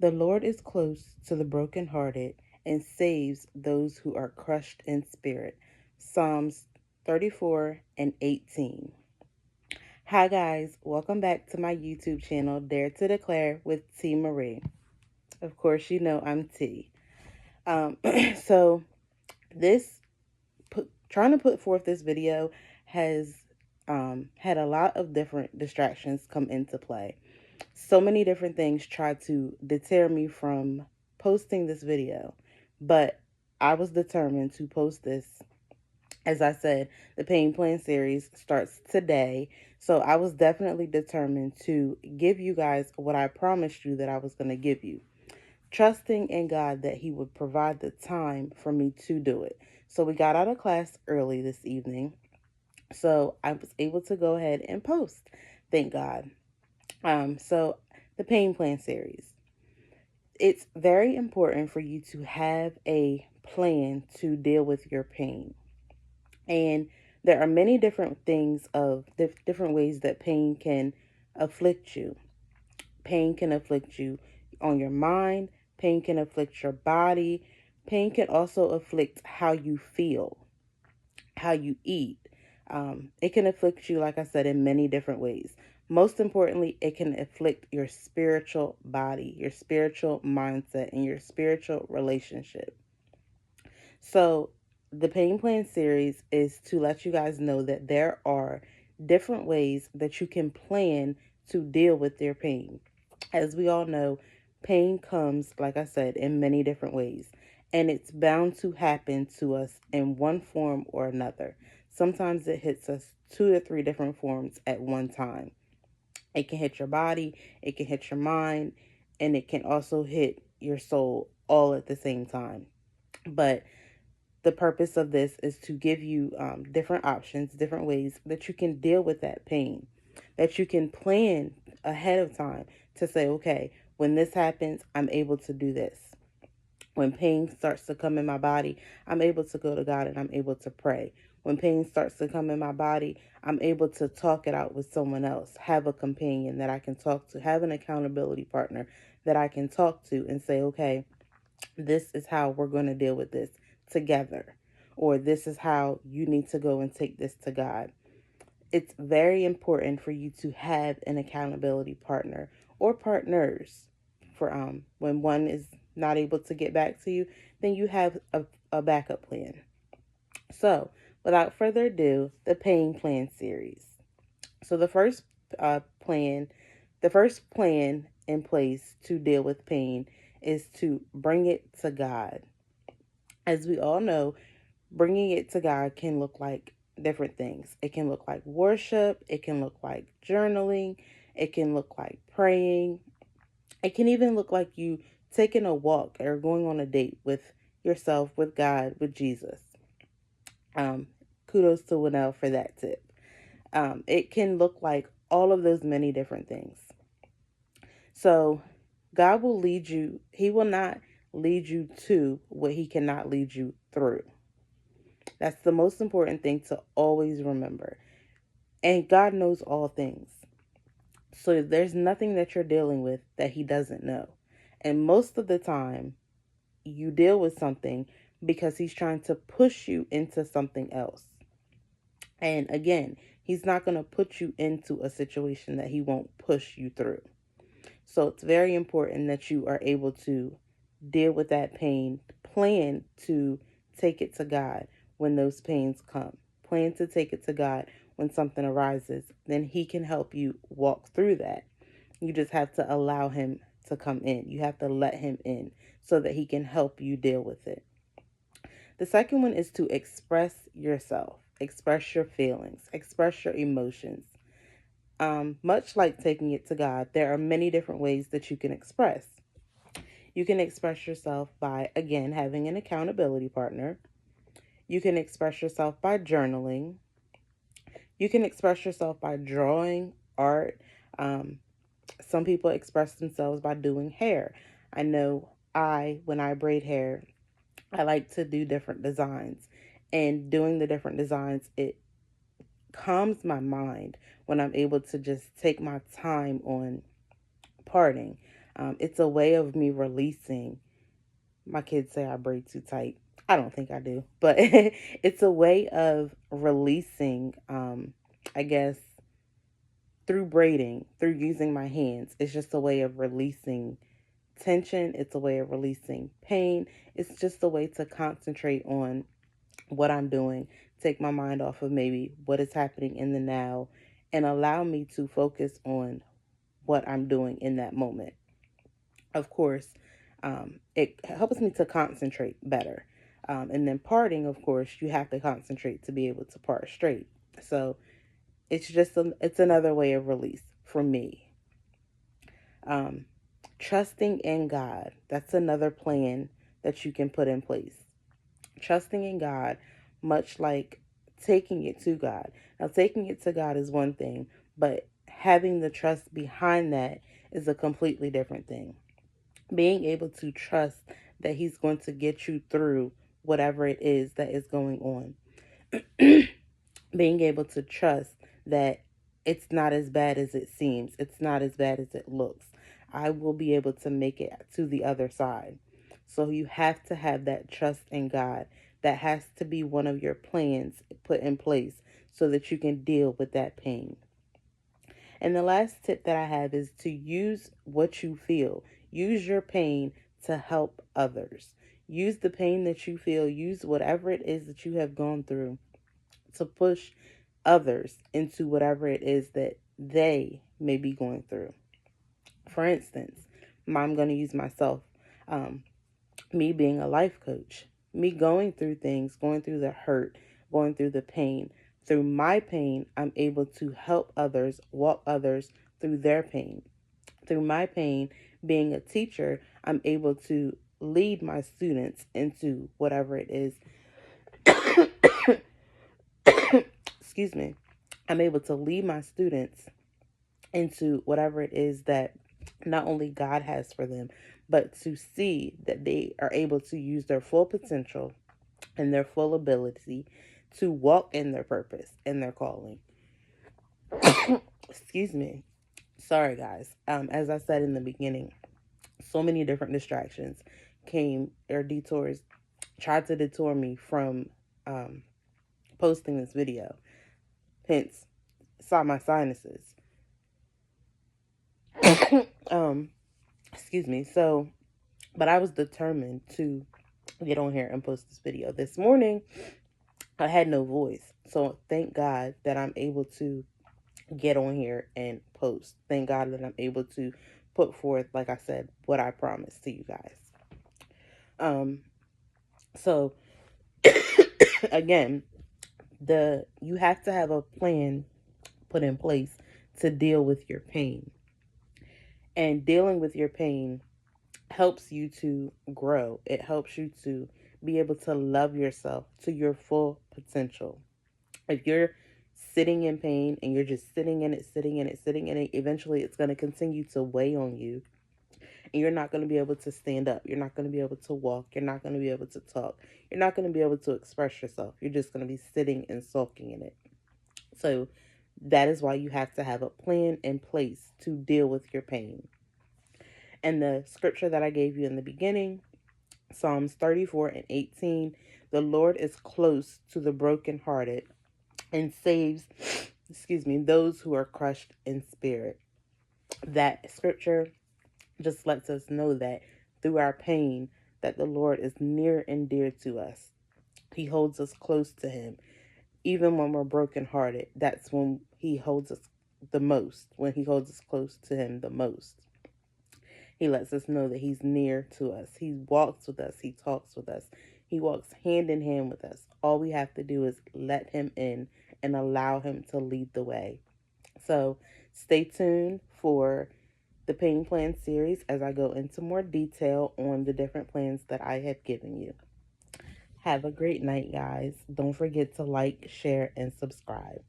The Lord is close to the brokenhearted and saves those who are crushed in spirit. Psalms 34 and 18. Hi guys, welcome back to my YouTube channel, Dare to Declare with T. Marie. Of course, you know I'm T. Um, so this trying to put forth this video has had a lot of different distractions come into play. So many different things try to deter me from posting this video, but I was determined to post this. As I said, the Pain Plan series starts today, so I was definitely determined to give you guys what I promised you that I was going to give you, trusting in God that He would provide the time for me to do it. So we got out of class early this evening, so I was able to go ahead and post. Thank God. So the Pain Plan series. It's very important for you to have a plan to deal with your pain. And there are many different things of different ways that pain can afflict you. Pain can afflict you on your mind, pain can afflict your body, pain can also afflict how you feel, how you eat. It can afflict you, like I said, in many different ways. Most importantly, it can afflict your spiritual body, your spiritual mindset, and your spiritual relationship. So, the Pain Plan series is to let you guys know that there are different ways that you can plan to deal with your pain. As we all know, pain comes, like I said, in many different ways, and it's bound to happen to us in one form or another. Sometimes it hits us 2 to 3 different forms at one time. It can hit your body, it can hit your mind, and it can also hit your soul all at the same time. But the purpose of this is to give you different options, different ways that you can deal with that pain, that you can plan ahead of time to say, okay, when this happens, I'm able to do this. When pain starts to come in my body, I'm able to go to God and I'm able to pray. When pain starts to come in my body, I'm able to talk it out with someone else, have a companion that I can talk to, have an accountability partner that I can talk to and say, okay, this is how we're going to deal with this together. Or this is how you need to go and take this to God. It's very important for you to have an accountability partner or partners for when one is not able to get back to you, then you have a backup plan. So, without further ado, the Pain Plan series. So plan, the first plan in place to deal with pain is to bring it to God. As we all know, bringing it to God can look like different things. It can look like worship, it can look like journaling, it can look like praying. It can even look like you taking a walk or going on a date with yourself, with God, with Jesus. Um, Kudos to Winnell for that tip. It can look like all of those many different things. So God will lead you. He will not lead you to what He cannot lead you through. That's the most important thing to always remember. And God knows all things. So there's nothing that you're dealing with that He doesn't know. And most of the time, you deal with something because He's trying to push you into something else. And again, He's not going to put you into a situation that He won't push you through. So it's very important that you are able to deal with that pain, plan to take it to God when those pains come. Plan to take it to God when something arises. Then He can help you walk through that. You just have to allow Him to come in. You have to let Him in so that He can help you deal with it. The second one is to express yourself, express your feelings, express your emotions. Much like taking it to God, there are many different ways that you can express. You can express yourself by, again, having an accountability partner. You can express yourself by journaling. You can express yourself by drawing, art. Um, some people express themselves by doing hair. I know when I braid hair, I like to do different designs. And doing the different designs, it calms my mind when I'm able to just take my time on parting. It's a way of me releasing. My kids say I braid too tight. I don't think I do, but it's a way of releasing, I guess, through braiding, through using my hands. It's just a way of releasing tension. It's a way of releasing pain. It's just a way to concentrate on what I'm doing, take my mind off of maybe what is happening in the now, and allow me to focus on what I'm doing in that moment. Of course, it helps me to concentrate better. And then parting, of course, you have to concentrate to be able to part straight. So it's another way of release for me. Um, Trusting in God, that's another plan that you can put in place. Trusting in God, much like taking it to God. Now, taking it to God is one thing, but having the trust behind that is a completely different thing. Being able to trust that He's going to get you through whatever it is that is going on. Being able to trust that it's not as bad as it seems, it's not as bad as it looks. I will be able to make it to the other side. So you have to have that trust in God. That has to be one of your plans put in place so that you can deal with that pain. And the last tip that I have is to use what you feel. Use your pain to help others. Use the pain that you feel, use whatever it is that you have gone through to push others into whatever it is that they may be going through. For instance, I'm going to use myself, um, me being a life coach, me going through things, going through the hurt, going through the pain. Through my pain, I'm able to help others, walk others through their pain. Through my pain, being a teacher, I'm able to lead my students into whatever it is. Excuse me. I'm able to lead my students into whatever it is that not only God has for them, but to see that they are able to use their full potential and their full ability to walk in their purpose and their calling. Excuse me. Sorry, guys. As I said in the beginning, so many different distractions came or detours tried to detour me from um, posting this video. Hence, saw my sinuses. um, Excuse me. So, but I was determined to get on here and post this video. This morning, I had no voice. So, thank God that I'm able to get on here and post. Thank God that I'm able to put forth, like I said, what I promised to you guys. Um, so again, you have to have a plan put in place to deal with your pain. And dealing with your pain helps you to grow. It helps you to be able to love yourself to your full potential. If you're sitting in pain and you're just sitting in it, sitting in it, sitting in it, eventually it's going to continue to weigh on you. And you're not going to be able to stand up. You're not going to be able to walk. You're not going to be able to talk. You're not going to be able to express yourself. You're just going to be sitting and sulking in it. So that is why you have to have a plan in place to deal with your pain. And the scripture that I gave you in the beginning, Psalms 34:18, the Lord is close to the brokenhearted and saves, those who are crushed in spirit. That scripture just lets us know that through our pain, that the Lord is near and dear to us. He holds us close to Him. Even when we're brokenhearted, that's when He holds us the most, when He holds us close to Him the most. He lets us know that He's near to us. He walks with us. He talks with us. He walks hand in hand with us. All we have to do is let Him in and allow Him to lead the way. So stay tuned for the Pain Plan series as I go into more detail on the different plans that I have given you. Have a great night, guys. Don't forget to like, share, and subscribe.